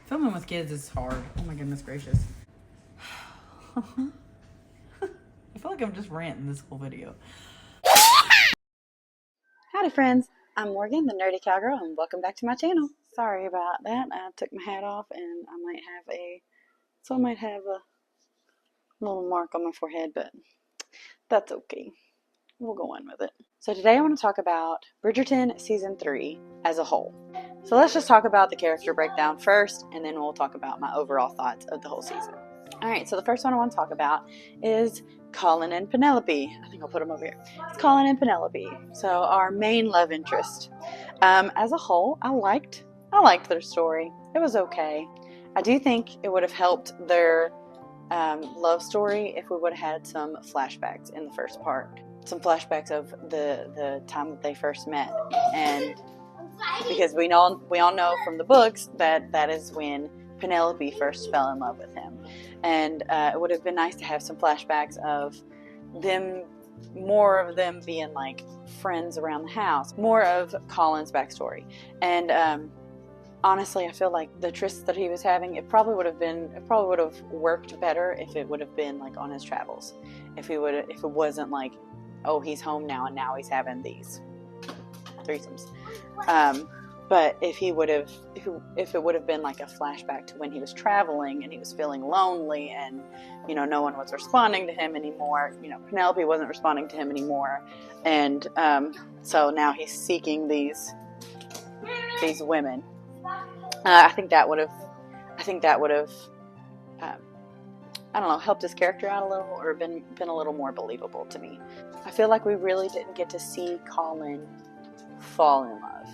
Filming with kids is hard. Oh my goodness gracious. I feel like I'm just ranting this whole video. Howdy friends, I'm Morgan, the Nerdy Cowgirl, and welcome back to my channel. Sorry about that, I took my hat off and I might have a little mark on my forehead, but that's okay. We'll go on with it. So today I want to talk about Bridgerton Season 3 as a whole. So let's just talk about the character breakdown first, and then we'll talk about my overall thoughts of the whole season. Alright, so the first one I want to talk about is Colin and Penelope. I think I'll put them over here. It's Colin and Penelope. So our main love interest. As a whole, I liked their story. It was okay. I do think it would have helped their love story if we would have had some flashbacks in the first part. Some flashbacks of the time that they first met, and because we all know from the books that is when Penelope first fell in love with him, and it would have been nice to have some flashbacks of them, more of them being like friends around the house, more of Colin's backstory. And honestly, I feel like the tryst that he was having, it probably would have worked better if it would have been like on his travels, if it wasn't like, oh, he's home now and now he's having these threesomes. But if it would have been like a flashback to when he was traveling and he was feeling lonely, and no one was responding to him anymore. Penelope wasn't responding to him anymore, and so now he's seeking these women. I think that would have I don't know, helped his character out a little, or been a little more believable to me. I feel like we really didn't get to see Colin fall in love.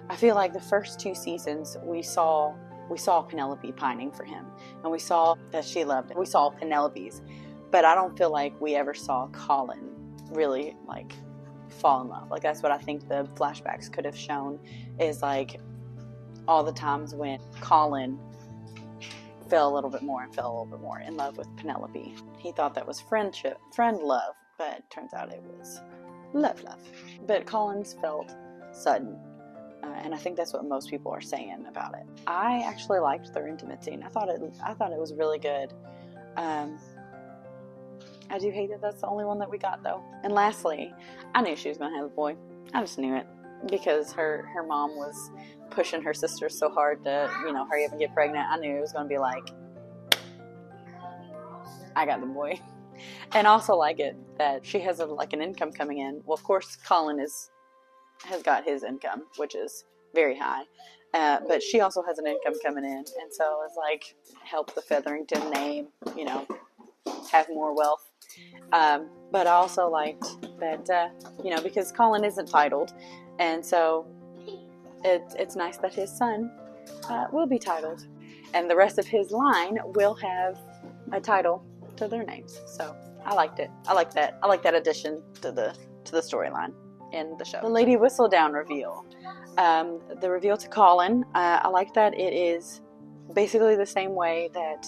I feel like the first 2 seasons we saw Penelope pining for him, and we saw that she loved him. We saw Penelope's, but I don't feel like we ever saw Colin really like fall in love. Like, that's what I think the flashbacks could have shown, is like all the times when Colin fell a little bit more in love with Penelope. He thought that was friend love, but it turns out it was love. But Colin's felt sudden, and I think that's what most people are saying about it. I actually liked their intimate scene. I thought it was really good. I do hate that that's the only one that we got, though. And lastly, I knew she was gonna have a boy. I just knew it, because her mom was pushing her sister so hard to hurry up and get pregnant. I knew it was going to be like, I got the boy. And also like it that she has an income coming in. Well, of course Colin has got his income, which is very high, but she also has an income coming in, and so it's like, help the Featherington name have more wealth. But I also liked that because Colin isn't titled, and so it's nice that his son will be titled, and the rest of his line will have a title to their names. So I liked it. I like that addition to the storyline in the show. The Lady Whistledown reveal. The reveal to Colin, I like that it is basically the same way that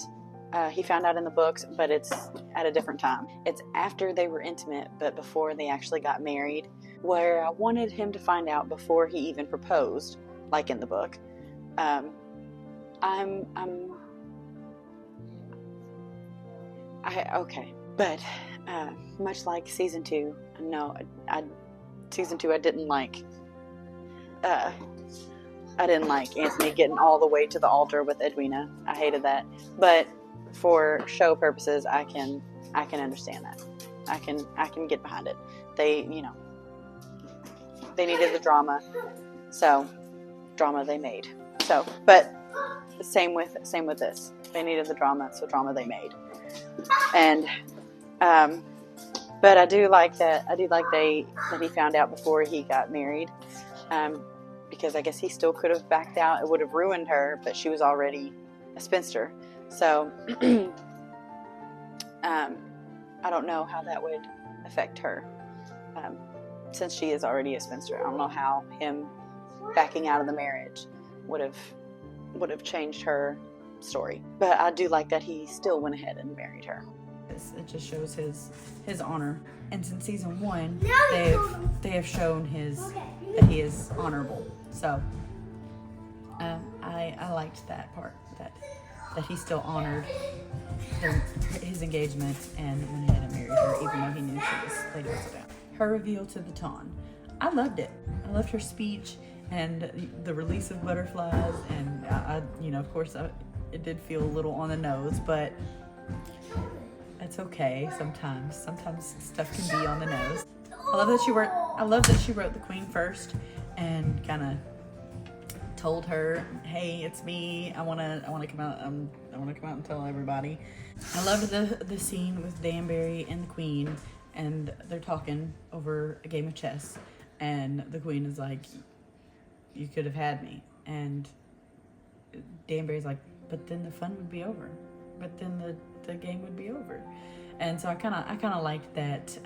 he found out in the books, but it's at a different time. It's after they were intimate, but before they actually got married, where I wanted him to find out before he even proposed, like in the book. Okay, but much like season 2, no, season 2 I didn't like. I didn't like Anthony getting all the way to the altar with Edwina. I hated that, but for show purposes, I can understand that. I can get behind it. They needed the drama, so drama they made. So, but same with this. They needed the drama, so drama they made. And but I do like that. I do like that he found out before he got married, because I guess he still could have backed out. It would have ruined her, but she was already a spinster. So I don't know how that would affect her, since she is already a spinster. I don't know how him backing out of the marriage would have changed her story. But I do like that he still went ahead and married her. It just shows his honor, and since season 1, they have shown that he is honorable. So I I liked that part, that he still honored his engagement and went ahead and married her, even though he knew she was Lady Whistledown. Her reveal to the Ton. I loved it. I loved her speech and the release of butterflies, and I you know, of course, it did feel a little on the nose, but it's okay sometimes. Sometimes stuff can be on the nose. I love that she wrote the Queen first and kind of told her, "Hey, it's me. I wanna come out. I wanna come out and tell everybody." I loved the scene with Danbury and the Queen, and they're talking over a game of chess, and the Queen is like, "You could have had me," and Danbury's like, "But then the fun would be over. But then the game would be over." And so I kind of liked that,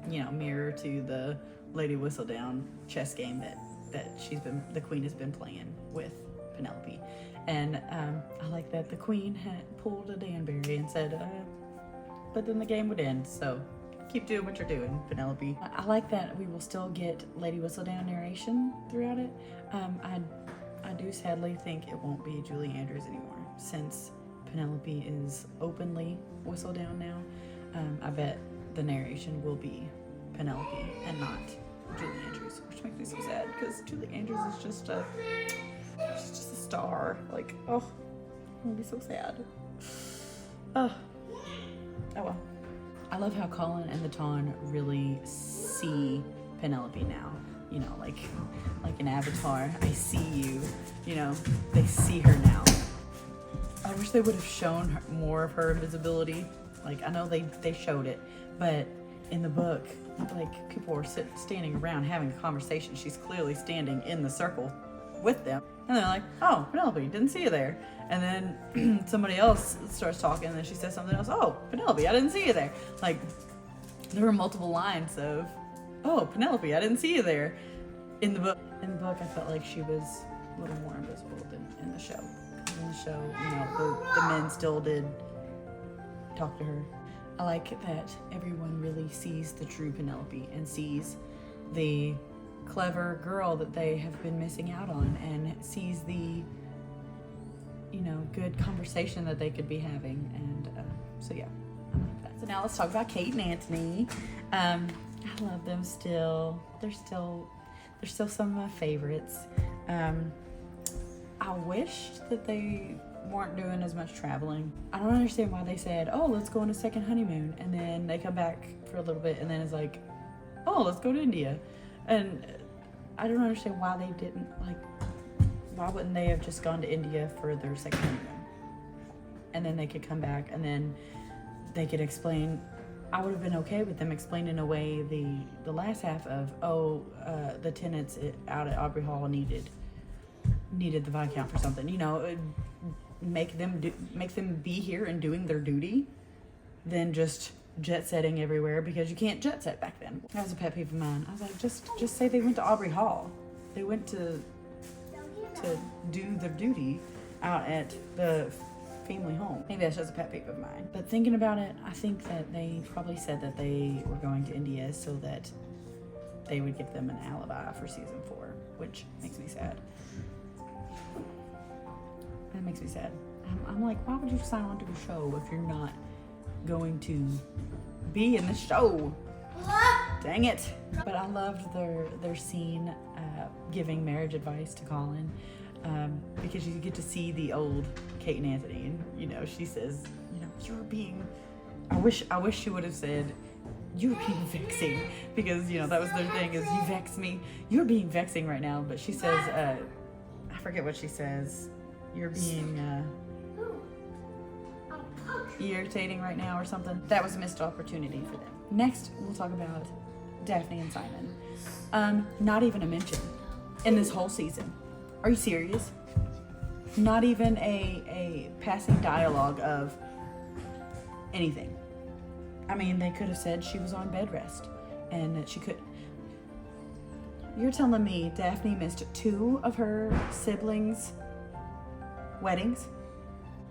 you know, mirror to the Lady Whistledown chess game that the Queen has been playing with Penelope. And I like that the Queen had pulled a Danbury and said, "But then the game would end. So keep doing what you're doing, Penelope." I like that we will still get Lady Whistledown narration throughout it. I do sadly think it won't be Julie Andrews anymore, since Penelope is openly Whistledown now. I bet the narration will be Penelope and not Julie Andrews, which makes me so sad, because Julie Andrews is just a star. Like, oh, I'm gonna be so sad. Oh well. I love how Colin and the Ton really see Penelope now. You know, like in Avatar, I see you. You know, they see her now. I wish they would have shown her more of her invisibility. Like, I know they showed it, but in the book, like, people were standing around having a conversation. She's clearly standing in the circle with them, and they're like, "Oh, Penelope, didn't see you there." And then somebody else starts talking, and then she says something else. "Oh, Penelope, I didn't see you there." Like, there were multiple lines of, "Oh, Penelope, I didn't see you there." In the book, I felt like she was a little more invisible than in the show. In the show, you know, the men still did talk to her. I like that everyone really sees the true Penelope and sees the clever girl that they have been missing out on, and sees the, you know, good conversation that they could be having. And so yeah, I like that. So now let's talk about Kate and Anthony. I love them still. They're still some of my favorites. I wish that they weren't doing as much traveling. I don't understand why they said, "Oh, let's go on a second honeymoon," and then they come back for a little bit, and then it's like, "Oh, let's go to India." And I don't understand why they didn't, like, why wouldn't they have just gone to India for their second honeymoon? And then they could come back, and then they could explain. I would have been okay with them explaining away the last half of, the tenants out at Aubrey Hall needed the Viscount for something, you know, make them be here and doing their duty, than just jet setting everywhere, because you can't jet set back then. That was a pet peeve of mine. I was like, just say they went to Aubrey Hall. They went to do their duty out at the family home. Maybe that's just a pet peeve of mine. But thinking about it, I think that they probably said that they were going to India so that they would give them an alibi for season 4, which makes me sad. That makes me sad. I'm like, why would you sign on to a show if you're not going to be in the show? Dang it. But I loved their scene giving marriage advice to Colin, because you get to see the old Kate and Anthony, and, you know, she says, you know, "You're being," I wish she would have said, "You're being vexing," because, you know, that was their thing, is, "You vex me. You're being vexing right now." But she says, I forget what she says. "You're being irritating right now," or something. That was a missed opportunity for them. Next, we'll talk about Daphne and Simon. Not even a mention in this whole season. Are you serious? Not even a passing dialogue of anything. I mean, they could have said she was on bed rest and that she could. You're telling me Daphne missed 2 of her siblings' weddings?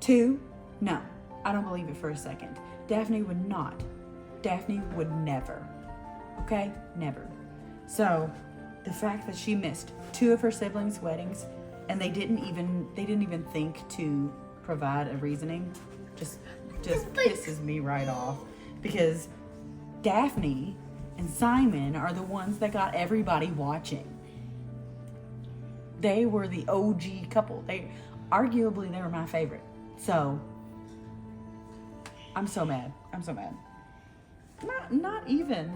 2? No, I don't believe it for a second. Daphne would not. Daphne would never. Okay? Never. So, the fact that she missed 2 of her siblings' weddings, and they didn't even think to provide a reasoning. Just pisses me right off, because Daphne and Simon are the ones that got everybody watching. They were the OG couple. They were my favorite. So I'm so mad. Not even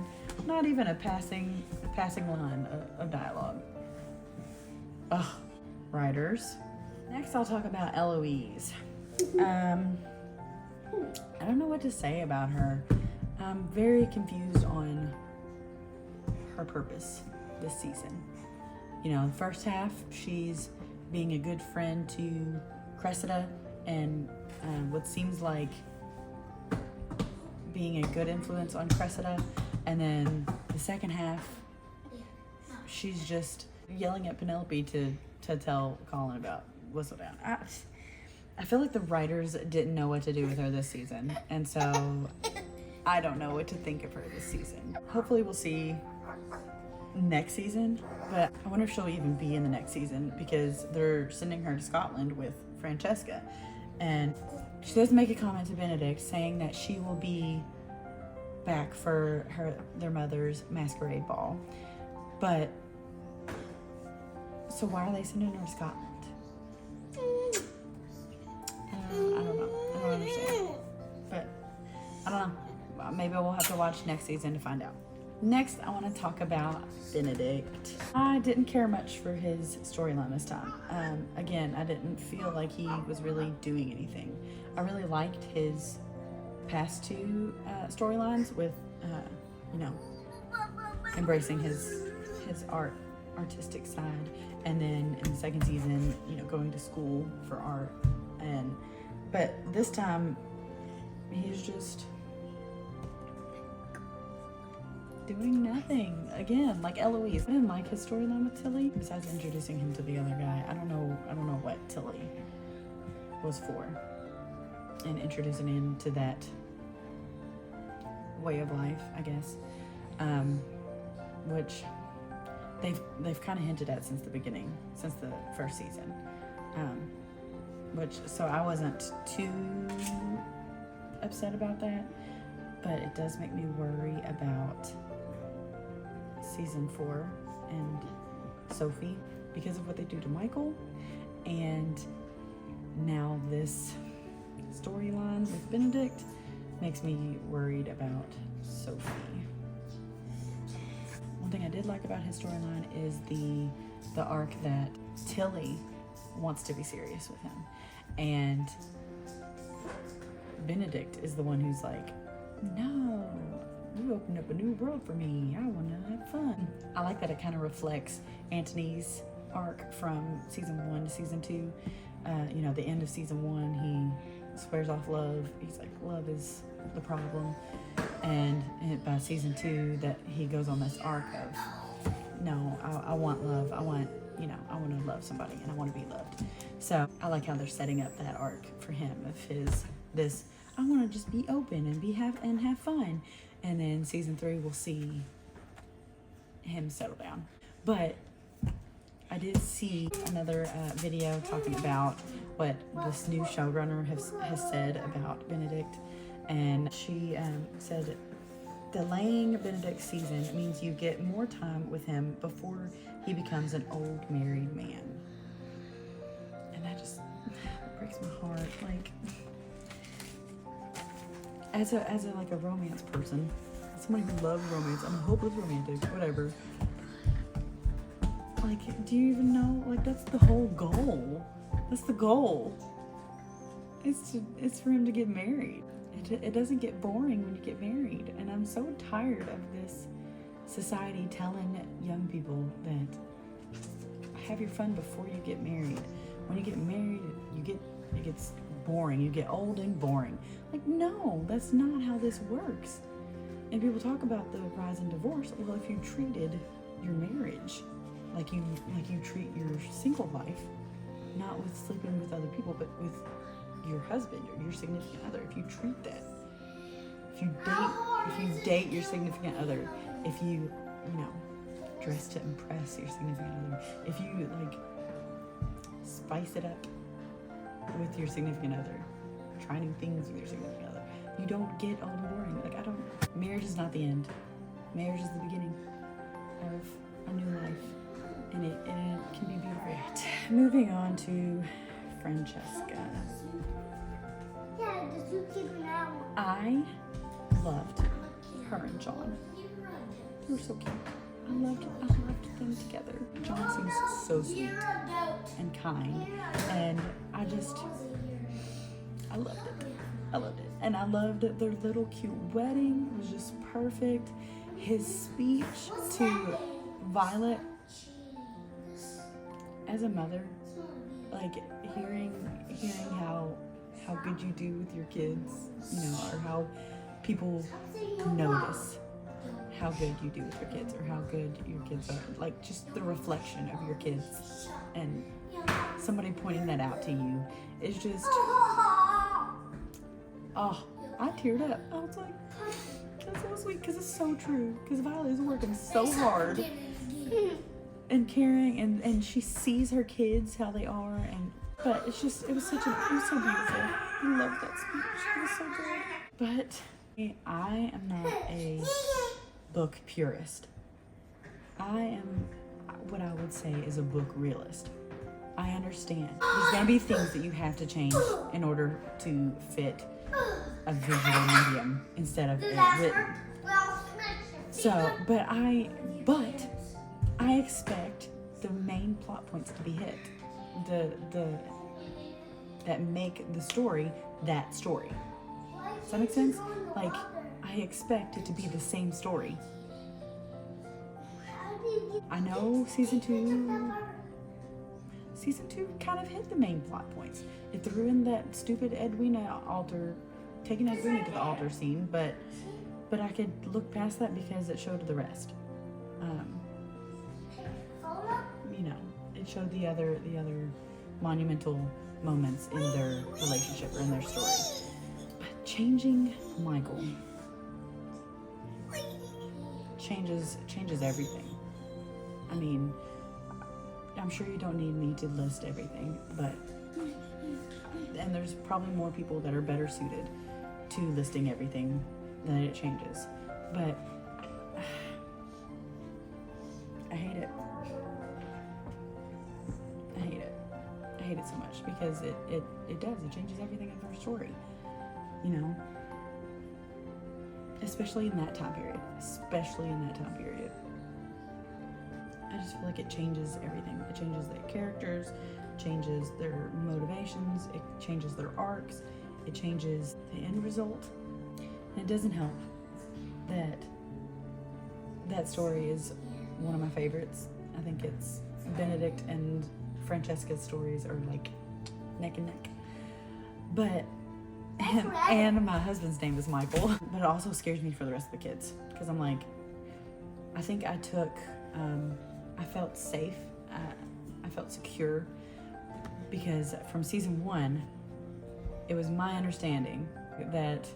a passing line of dialogue. Ugh, writers. Next, I'll talk about Eloise. I don't know what to say about her. I'm very confused on her purpose this season. You know, the first half, she's being a good friend to Cressida and what seems like being a good influence on Cressida. And then the second half, she's just yelling at Penelope to tell Colin about Whistledown. I feel like the writers didn't know what to do with her this season. And so I don't know what to think of her this season. Hopefully we'll see next season, but I wonder if she'll even be in the next season, because they're sending her to Scotland with Francesca. And she does make a comment to Benedict saying that she will be back for their mother's masquerade ball. But so why are they sending her to Scotland? I don't know. I don't understand. But I don't know. Maybe we'll have to watch next season to find out. Next, I want to talk about Benedict. I didn't care much for his storyline this time. Again, I didn't feel like he was really doing anything. I really liked his past two storylines with, you know, embracing his artistic side, and then in the second season, you know, going to school for art. But this time, he's just doing nothing again, like Eloise. I didn't like his storyline with Tilly, besides introducing him to the other guy. I don't know what Tilly was for, and introducing him to that way of life, I guess, which they've kind of hinted at since the beginning, since the first season, so I wasn't too upset about that, but it does make me worry about season 4 and Sophie, because of what they do to Michael, and now this storyline with Benedict makes me worried about Sophie. One thing I did like about his storyline is the arc that Tilly wants to be serious with him, and Benedict is the one who's like, no, you opened up a new world for me. I want to have fun. I like that it kind of reflects Antony's arc from season 1 to season 2. You know, the end of season 1, he swears off love. He's like, love is the problem. And by season 2, that he goes on this arc of, no, I want love. I want to love somebody, and I want to be loved. So I like how they're setting up that arc for him of this, I want to just be open and have fun. And then season 3, we'll see him settle down. But I did see another video talking about what this new showrunner has said about Benedict. And she said, delaying Benedict's season means you get more time with him before he becomes an old married man. And that just breaks my heart. Like, as a like a romance person, somebody who loves romance, I'm a hopeless romantic, whatever. Like, do you even know? Like, that's the whole goal. That's the goal. It's for him to get married. It doesn't get boring when you get married, and I'm so tired of this society telling young people that have your fun before you get married. When you get married, it gets boring. You get old and boring. Like, no, that's not how this works. And people talk about the rise in divorce. Well, if you treated your marriage like you treat your single life, not with sleeping with other people, but with your husband or your significant other, if you treat that, if you date your significant other, if you dress to impress your significant other, if you like spice it up with your significant other. Try new things with your significant other. You don't get old and boring. Like, marriage is not the end. Marriage is the beginning of a new life. And it can be beautiful. Moving on to Francesca. I loved her and John. They were so cute. I loved them together. John seems so sweet and kind, and I loved it. And I loved it. Their little cute wedding was just perfect. His speech to Violet, as a mother, like hearing how good you do with your kids, you know, or how people notice how good you do with your kids, or how good your kids are, like just the reflection of your kids, and somebody pointing that out to you is just, oh, I teared up. I was like, that's so sweet, because it's so true, because Violet is working so hard and caring, and she sees her kids how they are, but it was so beautiful. I loved that speech. It was so good. But I am not a book purist. I am what I would say is a book realist. I understand there's gonna be things that you have to change in order to fit a visual medium instead of it written. So, but I expect the main plot points to be hit. That make the story that story. Does that make sense? Like, I expect it to be the same story. I know season two kind of hit the main plot points. It threw in that stupid Edwina altar, taking Edwina to the altar scene, but I could look past that because it showed the rest. You know, it showed the other monumental moments in their relationship or in their story. But changing Michael changes everything. I mean, I'm sure you don't need me to list everything, and there's probably more people that are better suited to listing everything that it changes. But I hate it. I hate it so much because it changes everything in her story, you know, especially in that time period. I just feel like it changes everything. It changes their characters, changes their motivations, it changes their arcs, it changes the end result. And it doesn't help that story is one of my favorites. I think it's Benedict and Francesca's stories are like neck and neck. But and my husband's name is Michael, but it also scares me for the rest of the kids because I'm like, I think I took I felt safe, I felt secure, because from season 1 it was my understanding that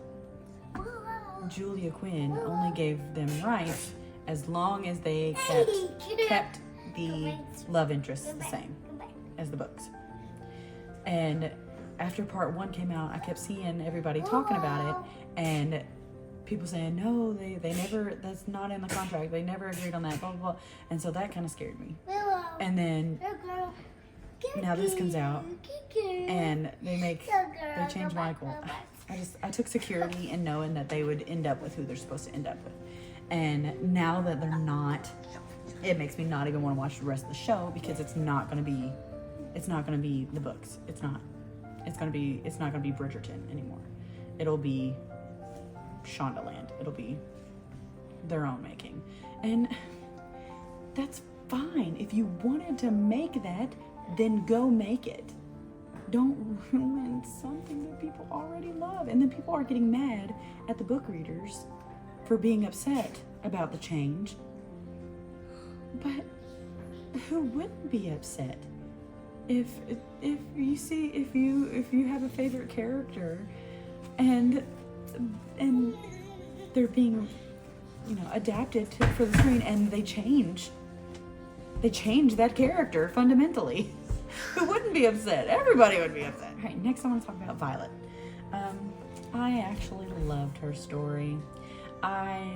Julia Quinn only gave them rights as long as they kept the love interests the same as the books. And after part 1 came out, I kept seeing everybody talking about it and people saying, no, they never, that's not in the contract, they never agreed on that, blah, blah, blah. And so that kind of scared me. And then now this comes out and they change Michael. I took security in knowing that they would end up with who they're supposed to end up with. And now that they're not, it makes me not even want to watch the rest of the show because it's not going to be the books. It's not going to be Bridgerton anymore. It'll be Shondaland. It'll be their own making. And that's fine. If you wanted to make that, then go make it. Don't ruin something that people already love. And then people are getting mad at the book readers for being upset about the change. But who wouldn't be upset if you have a favorite character and they're being, you know, adapted for the screen and they change that character fundamentally. Who wouldn't be upset? Everybody would be upset. All right, next I want to talk about Violet. I actually loved her story. I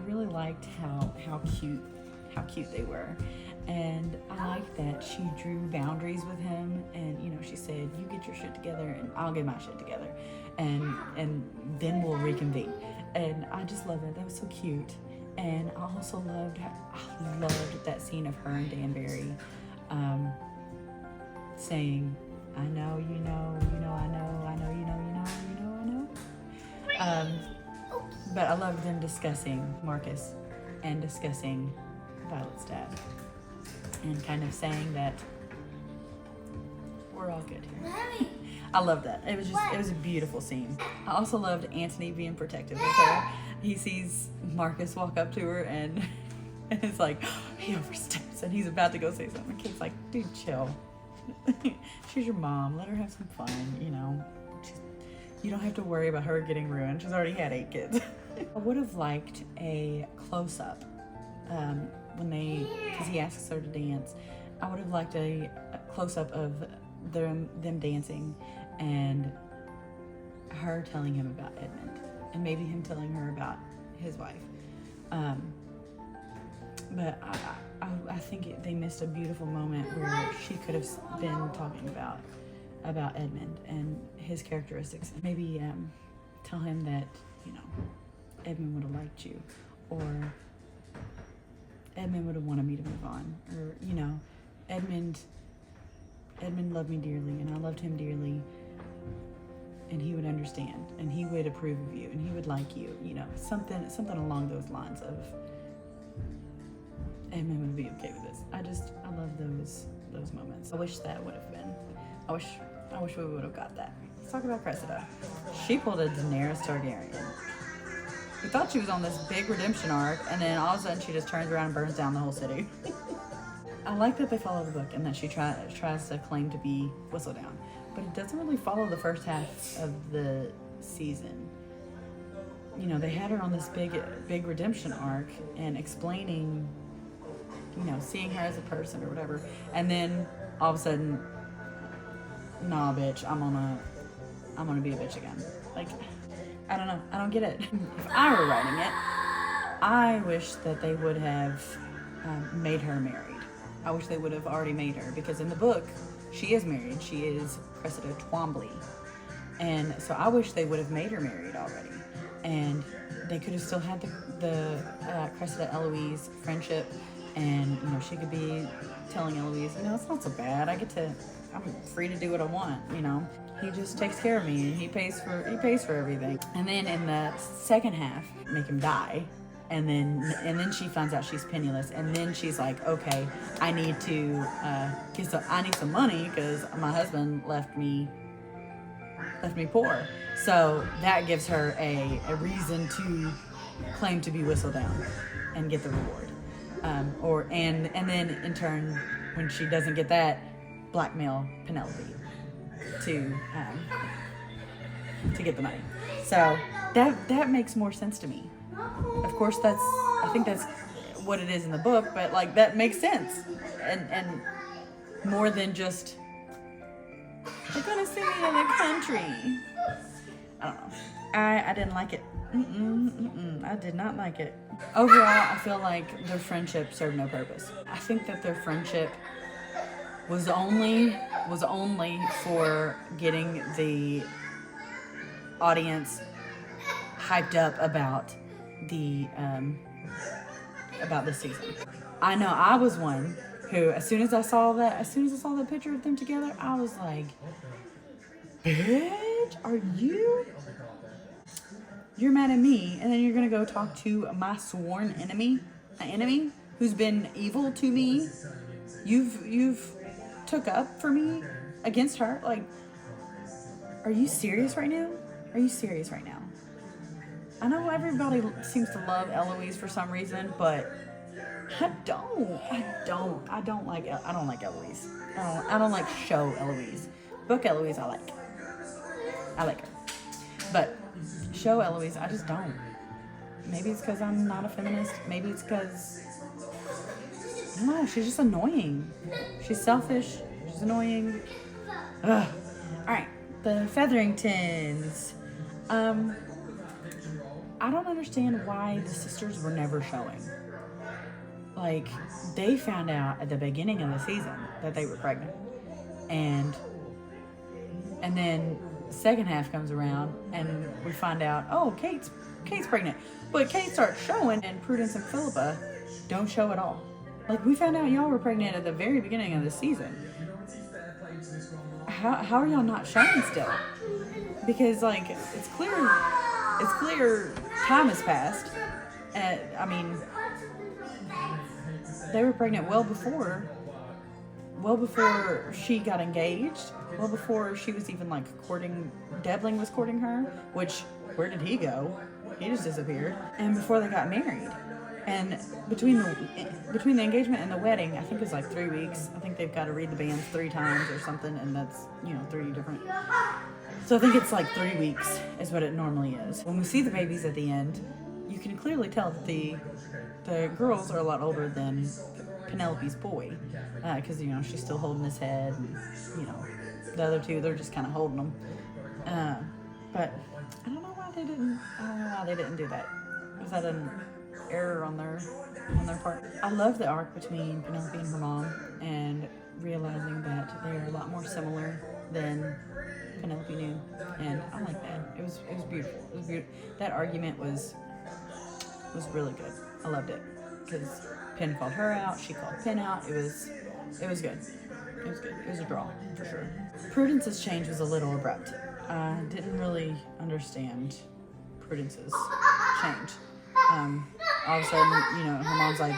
really liked how cute they were. And I like that she drew boundaries with him, and you know, she said, you get your shit together and I'll get my shit together, and then we'll reconvene. And I just love that. That was so cute. And I also loved that scene of her and Danbury saying, I know, you know, you know, I know, I know, you know, you know, you know, I know. But I loved them discussing Marcus and discussing Violet's dad, and kind of saying that we're all good here. I love that. It was a beautiful scene. I also loved Anthony being protective of her. He sees Marcus walk up to her and it's like, he oversteps and he's about to go say something. The kid's like, dude, chill. She's your mom. Let her have some fun, you know. You don't have to worry about her getting ruined. She's already had 8 kids. I would have liked a close-up because he asks her to dance. I would have liked a close-up of them dancing and her telling him about Edmund, and maybe him telling her about his wife. But I think they missed a beautiful moment where she could have been talking about Edmund and his characteristics. Maybe tell him that, you know, Edmund would have liked you, or Edmund would have wanted me to move on, or, you know, Edmund loved me dearly and I loved him dearly, and he would understand and he would approve of you and he would like you, you know, something along those lines of Edmund would be okay with this. I love those moments. I wish that would have been. I wish we would have got that. Let's talk about Cressida. She pulled a Daenerys Targaryen. We thought she was on this big redemption arc, and then all of a sudden she just turns around and burns down the whole city. I like that they follow the book and that she tries to claim to be Whistledown, but it doesn't really follow the first half of the season. You know, they had her on this big redemption arc and explaining, you know, seeing her as a person or whatever, and then all of a sudden, nah, bitch, I'm gonna be a bitch again. Like, I don't know. I don't get it. If I were writing it, I wish that they would have made her married. I wish they would have already made her, because in the book, she is married. She is Cressida Twombly. And so I wish they would have made her married already. And they could have still had the Cressida Eloise friendship, and, you know, she could be telling Eloise, you know, it's not so bad. I'm free to do what I want, you know. He just takes care of me and he pays for everything. And then in the second half, make him die. And then she finds out she's penniless, and then she's like, okay, I need some money because my husband left me poor. So that gives her a reason to claim to be Whistledown and get the reward. And then in turn, when she doesn't get that, blackmail Penelope to get the money. So that makes more sense to me. Of course, I think that's what it is in the book, but like that makes sense, and more than just they're gonna send me to the country. I don't know. I didn't like it. I did not like it. Overall, I feel like their friendship served no purpose. I think that their friendship was only for getting the audience hyped up about this season. I know I was one who, as soon as I saw the picture of them together, I was like, bitch, you're mad at me, and then you're gonna go talk to my sworn enemy, an enemy who's been evil to me. You've took up for me against her. Like, are you serious right now? Are you serious right now? I know everybody seems to love Eloise for some reason, but I don't like Eloise. I don't like show Eloise. Book Eloise, I like her. But show Eloise, I just don't. Maybe it's because I'm not a feminist. Maybe it's because, I don't know, she's just annoying. She's selfish. She's was annoying. Ugh. Alright, the Featheringtons. I don't understand why the sisters were never showing. Like, they found out at the beginning of the season that they were pregnant. And then second half comes around and we find out, oh, Kate's pregnant. But Kate starts showing and Prudence and Philippa don't show at all. Like, we found out y'all were pregnant at the very beginning of the season. How are y'all not showing still? Because, like, it's clear time has passed. I mean, they were pregnant well before she got engaged, well before she was even, like, courting, Devling was courting her, which, where did he go? He just disappeared. And before they got married. And between the engagement and the wedding, I think it's like 3 weeks. I think they've got to read the banns 3 times or something, and that's, 3 different. So I think it's like 3 weeks is what it normally is. When we see the babies at the end, you can clearly tell that the girls are a lot older than Penelope's boy, because she's still holding his head, and the other two, they're just kind of holding him. But I don't know why they didn't do that. Was that an error on their part? I love the arc between Penelope and her mom, and realizing that they are a lot more similar than Penelope knew, and I like that. It was beautiful. It was beautiful. That argument was really good. I loved it because Pen called her out, she called Pen out. It was good. It was good. It was a draw for sure. Prudence's change was a little abrupt. I didn't really understand Prudence's change. All of a sudden, her mom's like,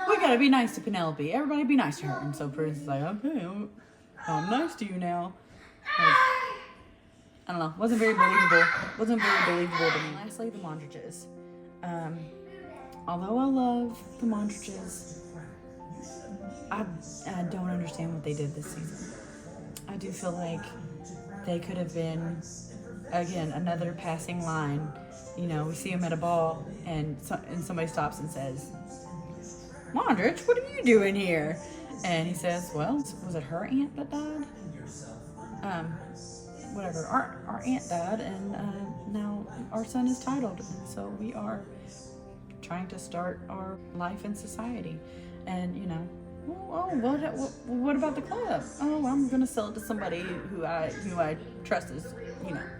we gotta be nice to Penelope. Everybody be nice to her. And so Prudence is like, okay, I'm nice to you now. Like, I don't know. Wasn't very believable to me. Lastly, the Mondrichs. Although I love the Mondrichs, I don't understand what they did this season. I do feel like they could have been, again, another passing line. We see him at a ball, and somebody stops and says, Mondrich, what are you doing here? And he says, well, was it her aunt that died? Whatever. Our aunt died, and now our son is titled, and so we are trying to start our life in society. And, what about the club? Oh, I'm going to sell it to somebody who I trust is,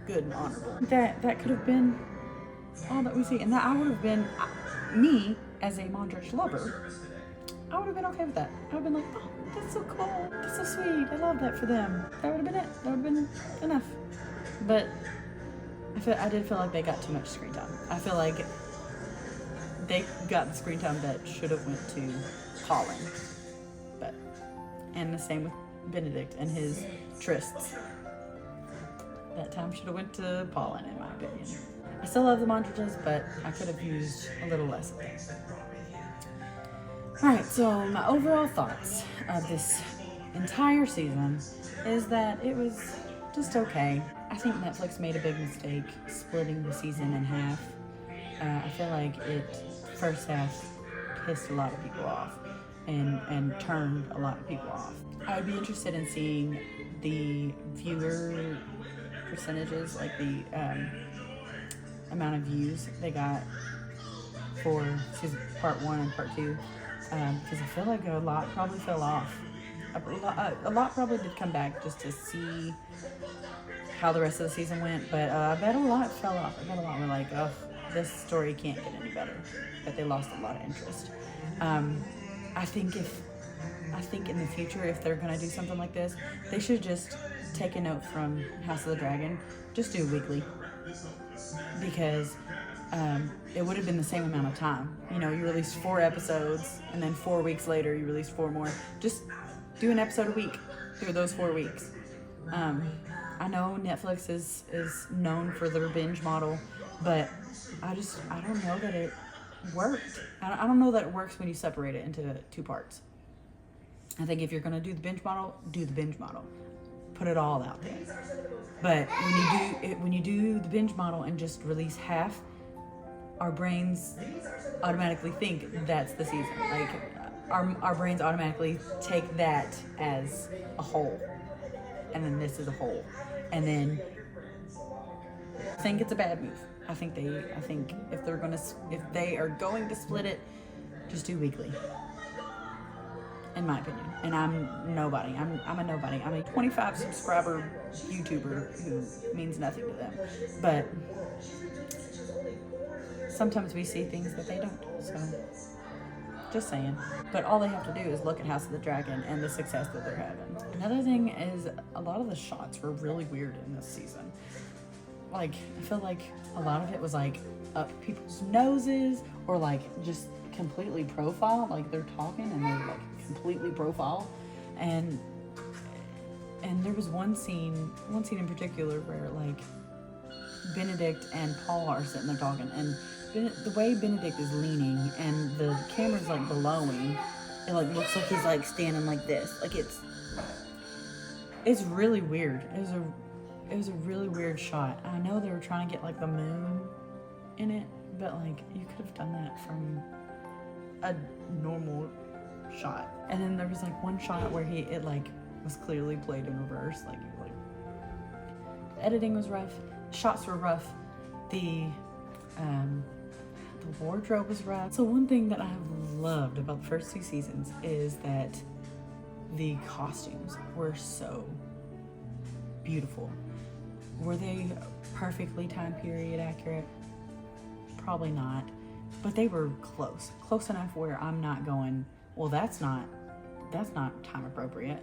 good and honorable. That could have been all that we see, and that I would have been, me as a Mondrichs lover, I would have been okay with that. I would have been like, oh, that's so cool, that's so sweet, I love that for them. That would have been it. That would have been enough. But I did feel like they got too much screen time. I feel like they got the screen time that should have went to Colin. And the same with Benedict and his trysts. That time should have went to Paulin, in my opinion. I still love the Mondrichs, but I could have used a little less of them. Alright, so my overall thoughts of this entire season is that it was just okay. I think Netflix made a big mistake splitting the season in half. I feel like first half pissed a lot of people off and turned a lot of people off. I would be interested in seeing the viewer percentages, like the amount of views they got for season part 1 and part 2, because I feel like a lot probably fell off. A lot probably did come back just to see how the rest of the season went, but I bet a lot fell off. I bet a lot were like, oh, this story can't get any better. But they lost a lot of interest. I think in the future, if they're gonna do something like this, they should just take a note from House of the Dragon. Just do weekly, because it would have been the same amount of time. You released 4 episodes, and then 4 weeks later you released 4 more. Just do an episode a week through those 4 weeks. I know Netflix is known for their binge model, but I don't know that it worked. I don't know that it works when you separate it into 2 parts. I think if you're going to do the binge model, do the binge model. Put it all out there. But when you do the binge model and just release half, our brains automatically think that's the season. Like, our brains automatically take that as a whole, and then this is a whole, and then I think it's a bad move. I think if they are going to split it, just do weekly. In my opinion, and I'm nobody. I'm a nobody. I'm a 25 subscriber YouTuber who means nothing to them, but sometimes we see things that they don't. So, just saying. But all they have to do is look at House of the Dragon and the success that they're having. Another thing is a lot of the shots were really weird in this season. Like, I feel like a lot of it was like up people's noses or like just completely profile. Like they're talking and they're like completely profile, and there was one scene in particular where like Benedict and Paul are sitting there talking, and the way Benedict is leaning and the camera's like blowing, it like looks like he's like standing like this. Like it's really weird. It was a really weird shot. I know they were trying to get like the moon in it, but like you could have done that from a normal shot. And then there was like one shot where it like was clearly played in reverse. Like the editing was rough, shots were rough, the wardrobe was rough. So one thing that I have loved about the first 2 seasons is that the costumes were so beautiful. Were they perfectly time period accurate? Probably not, but they were close enough where I'm not going, well, that's not time appropriate.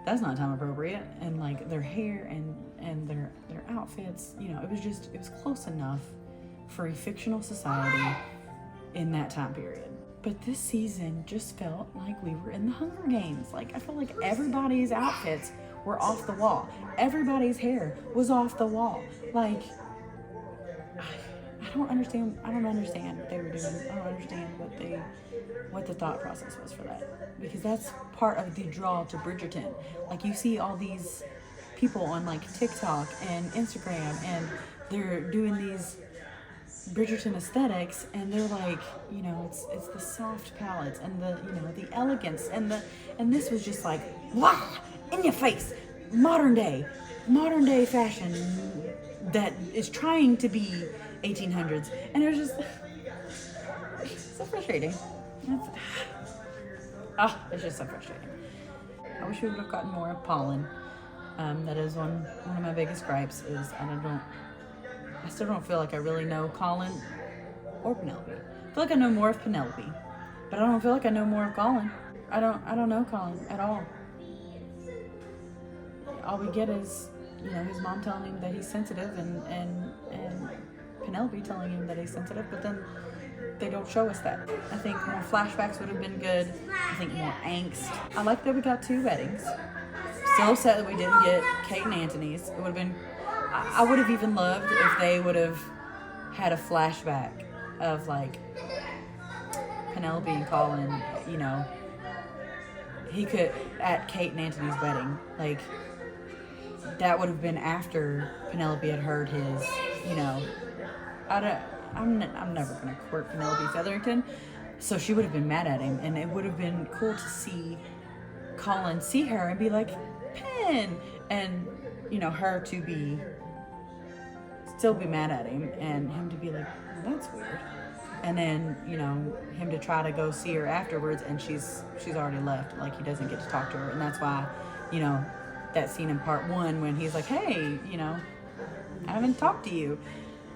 That's not time appropriate. And like their hair and their outfits, you know, it was close enough for a fictional society in that time period. But this season just felt like we were in the Hunger Games. Like I felt like everybody's outfits were off the wall. Everybody's hair was off the wall. Like I don't understand what they were doing. I don't understand what the thought process was for that. Because that's part of the draw to Bridgerton. Like you see all these people on like TikTok and Instagram, and they're doing these Bridgerton aesthetics, and they're like, you know, it's the soft palettes and the, you know, the elegance and this was just like, wow, in your face, modern day fashion that is trying to be 1800s, and it was just so frustrating. It's just so frustrating. I wish we would have gotten more of Colin. That is one of my biggest gripes is I still don't feel like I really know Colin or Penelope. I feel like I know more of Penelope, but I don't feel like I know more of Colin. I don't know Colin at all. All we get is, you know, his mom telling him that he's sensitive and Penelope telling him that he's sensitive, but then they don't show us that. I think more flashbacks would have been good. I think more angst. I like that we got 2 weddings. Still upset that we didn't get Kate and Anthony's. It would have been, I would have even loved if they would have had a flashback of like Penelope and Colin, you know, he could, at Kate and Anthony's wedding, like that would have been after Penelope had heard his, you know, I'm never gonna court Penelope Featherington, so she would have been mad at him, and it would have been cool to see Colin see her and be like, Pen, and you know, her to still be mad at him, and him to be like, well, that's weird, and then, you know, him to try to go see her afterwards, and she's already left, like he doesn't get to talk to her, and that's why, you know, that scene in part 1 when he's like, hey, you know, I haven't talked to you.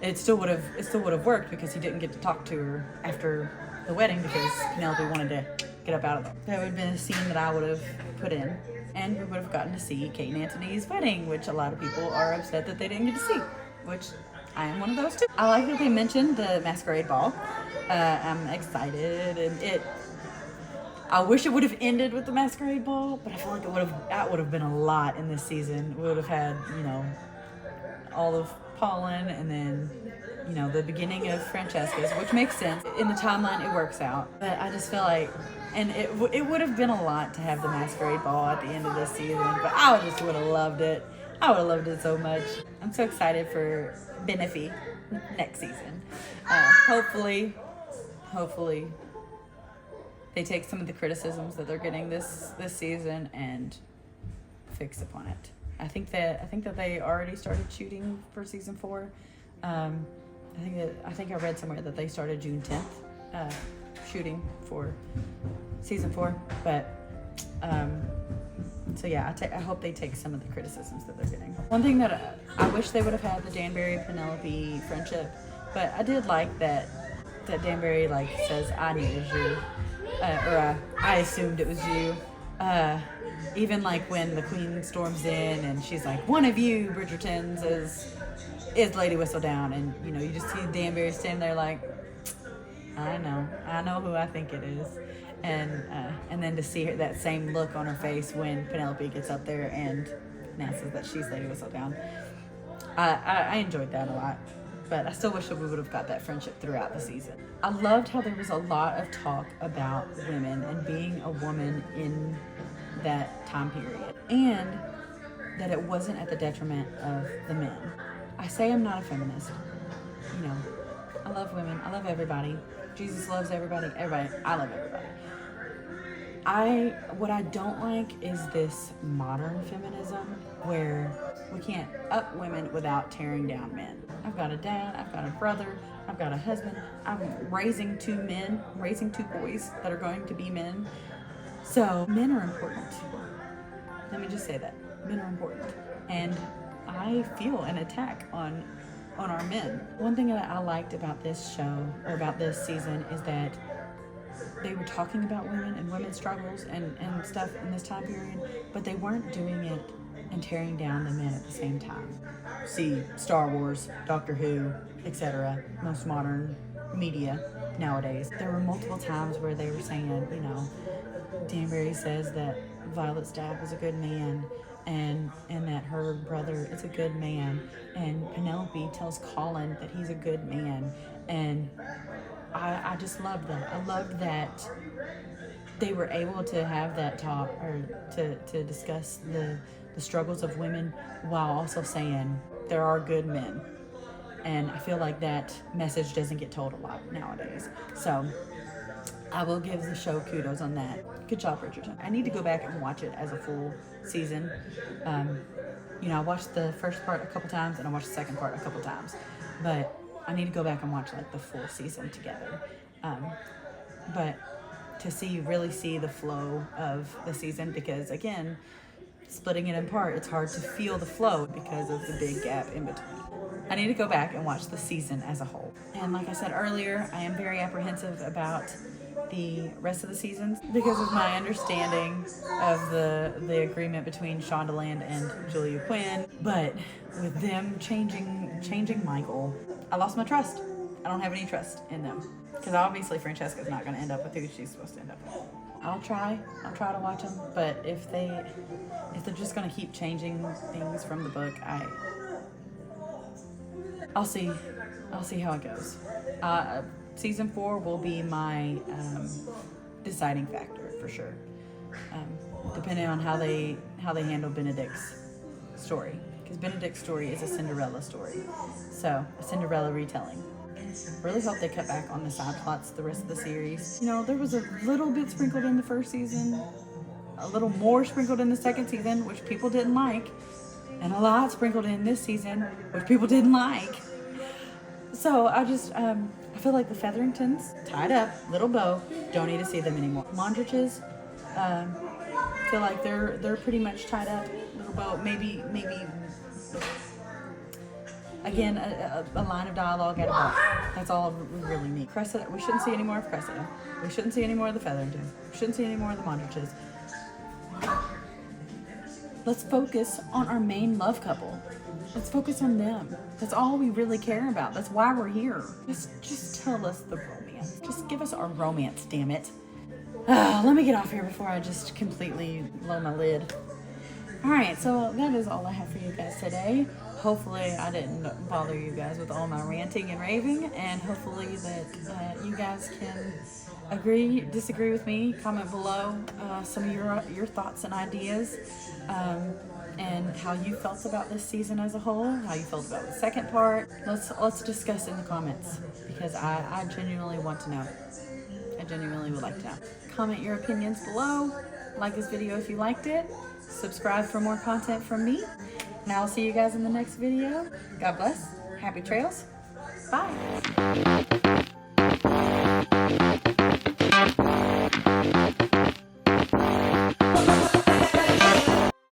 It still would have worked because he didn't get to talk to her after the wedding because Penelope wanted to get up out of there. That would have been a scene that I would have put in, and we would have gotten to see Kate and Anthony's wedding, which a lot of people are upset that they didn't get to see, which I am one of those too. I like that they mentioned the masquerade ball. I'm excited, and I wish it would have ended with the masquerade ball, but I feel like that would have been a lot in this season. We would have had, you know, all of Colin, and then, you know, the beginning of Francesca's, which makes sense. In the timeline, it works out. But I just feel like, and it would have been a lot to have the masquerade ball at the end of this season, but I just would have loved it. I would have loved it so much. I'm so excited for Benefy next season. Hopefully, they take some of the criticisms that they're getting this season and fix upon it. I think that they already started shooting for season 4. I think I read somewhere that they started June 10th shooting for season 4. But so yeah, I hope they take some of the criticisms that they're getting. One thing that I wish they would have had the Danbury Penelope friendship, but I did like that Danbury like says, I knew it was you, or I assumed it was you. Even like when the Queen storms in and she's like, one of you Bridgertons is Lady Whistledown, and you know, you just see Danbury standing there like, I know who I think it is. And then to see that same look on her face when Penelope gets up there and announces that she's Lady Whistledown, I enjoyed that a lot. But I still wish that we would have got that friendship throughout the season. I loved how there was a lot of talk about women and being a woman in that time period, and that it wasn't at the detriment of the men. I say I'm not a feminist. You know, I love women. I love everybody. Jesus loves everybody. I love everybody. What I don't like is this modern feminism where we can't up women without tearing down men. I've got a dad, I've got a brother, I've got a husband. I'm raising 2 men, raising 2 boys that are going to be men. So men are important. Let me just say that. Men are important. And I feel an attack on our men. One thing that I liked about this show, or about this season, is that they were talking about women and women's struggles and stuff in this time period, but they weren't doing it and tearing down the men at the same time. See Star Wars, Doctor Who, etc., most modern media nowadays. There were multiple times where they were saying, you know, Danbury says that Violet's dad was a good man, and that her brother is a good man, and Penelope tells Colin that he's a good man, and I just loved that. I loved that they were able to have that talk, or to discuss the struggles of women while also saying there are good men. And I feel like that message doesn't get told a lot nowadays. So I will give the show kudos on that. Good job, Bridgerton. I need to go back and watch it as a full season. You know, I watched the first part a couple times and I watched the second part a couple times. But I need to go back and watch like the full season together. But to really see the flow of the season, because again, splitting it in part, it's hard to feel the flow because of the big gap in between. I need to go back and watch the season as a whole. And like I said earlier, I am very apprehensive about the rest of the seasons because of my understanding of the agreement between Shondaland and Julia Quinn. But with them changing Michael, I lost my trust. I don't have any trust in them. Because obviously Francesca's not going to end up with who she's supposed to end up with. I'll try to watch them, but if they're just going to keep changing things from the book, I'll see how it goes. Season 4 will be my deciding factor for sure, depending on how they handle Benedict's story, because Benedict's story is a Cinderella story, so a Cinderella retelling. Really hope they cut back on the side plots the rest of the series. You know, there was a little bit sprinkled in the first season, a little more sprinkled in the second season, which people didn't like, and a lot sprinkled in this season, which people didn't like. So I feel like the Featheringtons, tied up, little bow, don't need to see them anymore. Mondrichs, feel like they're pretty much tied up, little bow, maybe again, a line of dialogue at a bar. That's all we really need. Cressida, we shouldn't see any more of Cressida. We shouldn't see any more of the Featheringtons. We shouldn't see any more of the Mondrichs. Let's focus on our main love couple. Let's focus on them. That's all we really care about. That's why we're here. Just tell us the romance. Just give us our romance, damn it. Let me get off here before I just completely blow my lid. Alright, so that is all I have for you guys today. Hopefully I didn't bother you guys with all my ranting and raving, and hopefully that you guys can agree, disagree with me, comment below some of your thoughts and ideas, and how you felt about this season as a whole, how you felt about the second part. Let's discuss in the comments, because I genuinely want to know. I genuinely would like to know. comment your opinions below. Like this video if you liked it. Subscribe for more content from me. And I'll see you guys in the next video. God bless. Happy trails. Bye.